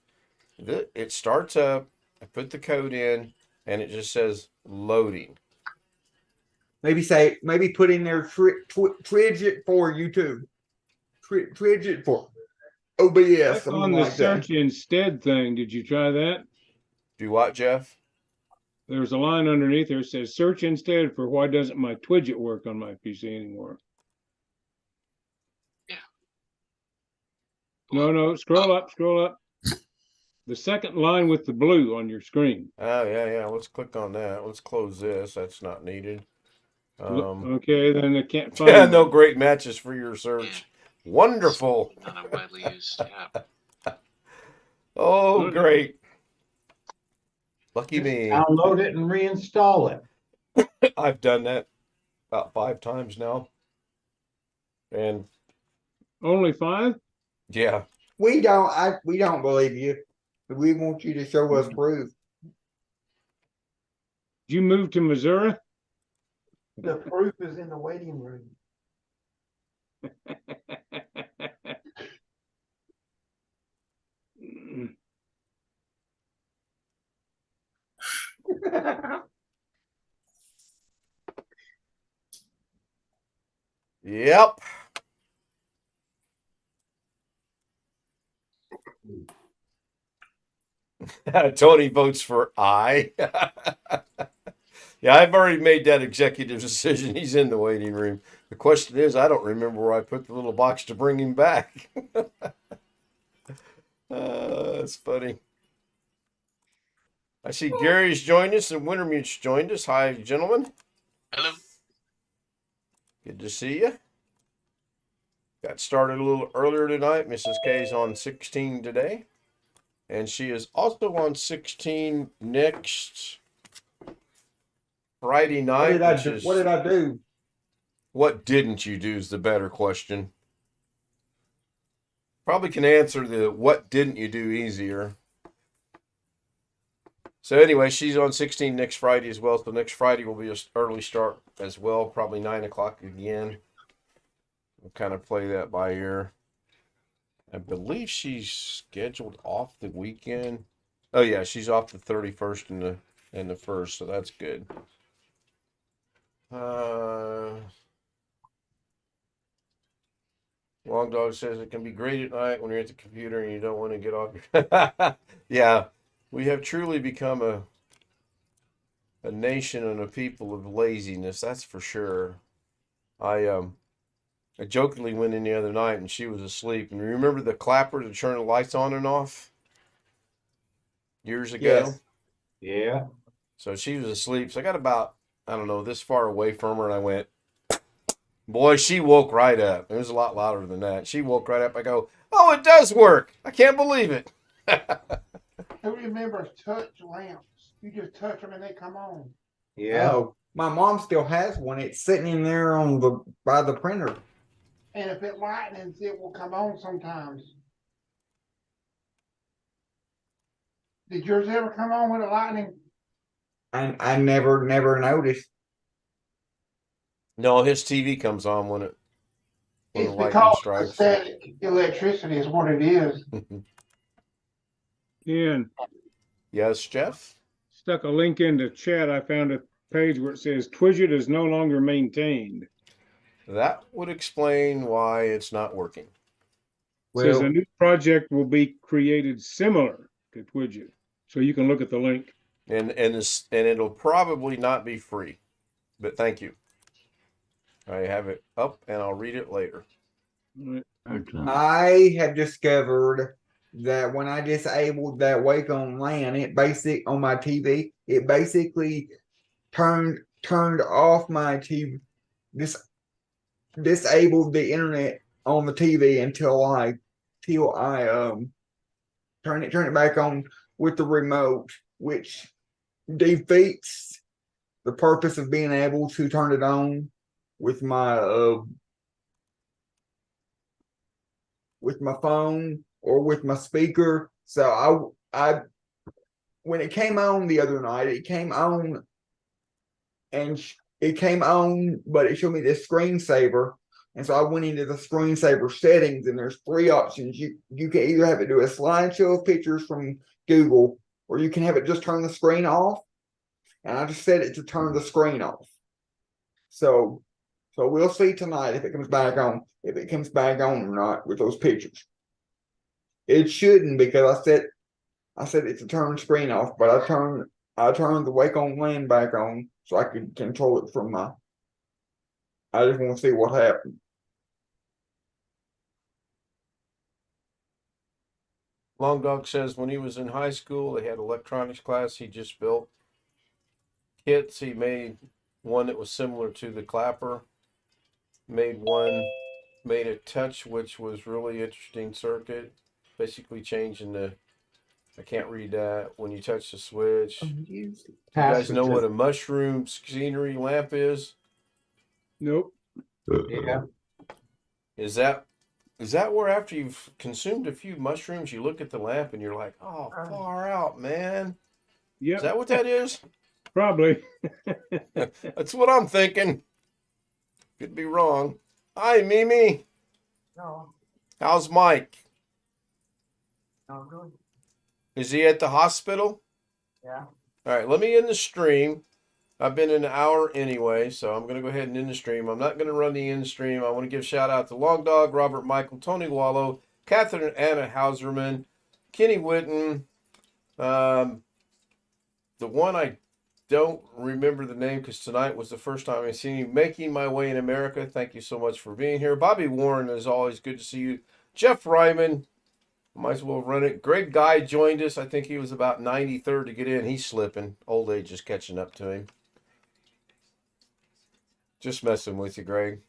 It starts up, I put the code in, and it just says loading. Maybe put in there Twidget for YouTube. Twidget for OBS, Click on something the like that. search instead thing. Did you try that? Do what, Jeff? There's a line underneath there that says search instead for why doesn't my Twidget work on my PC anymore? Yeah. No, scroll up. The second line with the blue on your screen. Oh, yeah. Let's click on that. Let's close this. That's not needed. Okay, then I can't find Yeah, no it. great matches for your search. Yeah. Wonderful. Not a widely used app. Oh, Good. great. Lucky Just me. download it and reinstall it. I've done that about 5 times now. And Only 5? yeah, We don't believe you. We want you to show us proof. Did you move to Missouri? The proof is in the waiting room. yep. Tony votes for I. Yeah, I've already made that executive decision. He's in the waiting room. The question is, I don't remember where I put the little box to bring him back. That's funny. I see Gary's joined us and Wintermute's joined us. Hi, gentlemen. Hello. Good to see you. Got started a little earlier tonight. Mrs. K's on 16 today. And she is also on 16 next Friday night. What did I do? What didn't you do is the better question. Probably can answer the what didn't you do easier. So anyway, she's on 16 next Friday as well. So next Friday will be an early start as well, probably 9 o'clock again. We'll kind of play that by ear. I believe she's scheduled off the weekend. Oh yeah, she's off the 31st and the 1st, so that's good. Long Dog says it can be great at night when you're at the computer and you don't want to get off your yeah, we have truly become a nation and a people of laziness, that's for sure. I jokingly went in the other night and she was asleep. And remember the clapper to turn the lights on and off years ago? Yes. Yeah. So she was asleep. So I got about, I don't know, this far away from her and I went, boy, she woke right up. It was a lot louder than that. She woke right up. I go, oh, it does work. I can't believe it. Who remembers touch lamps? You just touch them and they come on. Yeah. Oh, my mom still has one. It's sitting in there by the printer. And if it lightens, it will come on sometimes. Did yours ever come on with a lightning? I never noticed. No, his TV comes on when the It's lightning because strikes. static electricity is what it is. And Yes, Jeff? stuck a link into chat. I found a page where it says Twidget is no longer maintained. That would explain why it's not working. It says Well, a new project will be created similar to Twidget. So you can look at the link. And it'll probably not be free. But thank you. I have it up and I'll read it later. All right. Excellent. I have discovered that when I disabled that wake on LAN, on my TV, it basically turned off my TV. Disabled the internet on the TV until I turn it back on with the remote, which defeats the purpose of being able to turn it on with my phone or with my speaker. So I when it came on the other night, it came on and it came on, but it showed me this screensaver. And so I went into the screensaver settings, and there's three options. You can either have it do a slideshow of pictures from Google, or you can have it just turn the screen off. And I just set it to turn the screen off. So we'll see tonight if it comes back on, or not with those pictures. It shouldn't, because I set it to turn the screen off, but I turned the wake on land back on so I could control it from my. I just want to see what happened. Long Dog says when he was in high school, they had electronics class. He just built kits. He made one that was similar to the clapper. Made a touch, which was really interesting circuit. Basically changing the, I can't read that, when you touch the switch. You guys know what a mushroom scenery lamp is? Nope. Yeah. Is that where after you've consumed a few mushrooms, you look at the lamp and you're like, oh, far out, man? Yep. Is that what that is? Probably. That's what I'm thinking. Could be wrong. Hi, Mimi. No, How's Mike? no, good. Is he at the hospital? Yeah. All right, let me end the stream. I've been an hour anyway, so I'm going to go ahead and end the stream. I'm not going to run the end stream. I want to give shout out to Long Dog, Robert Michael, Tony Wallow, Catherine Anna Hauserman, Kenny Witten. The one I don't remember the name because tonight was the first time I've seen you. Making My Way in America. Thank you so much for being here. Bobby Warren, is always good to see you. Jeff Ryman. Might as well run it. Greg Guy joined us. I think he was about 93rd to get in. He's slipping. Old age is catching up to him. Just messing with you, Greg.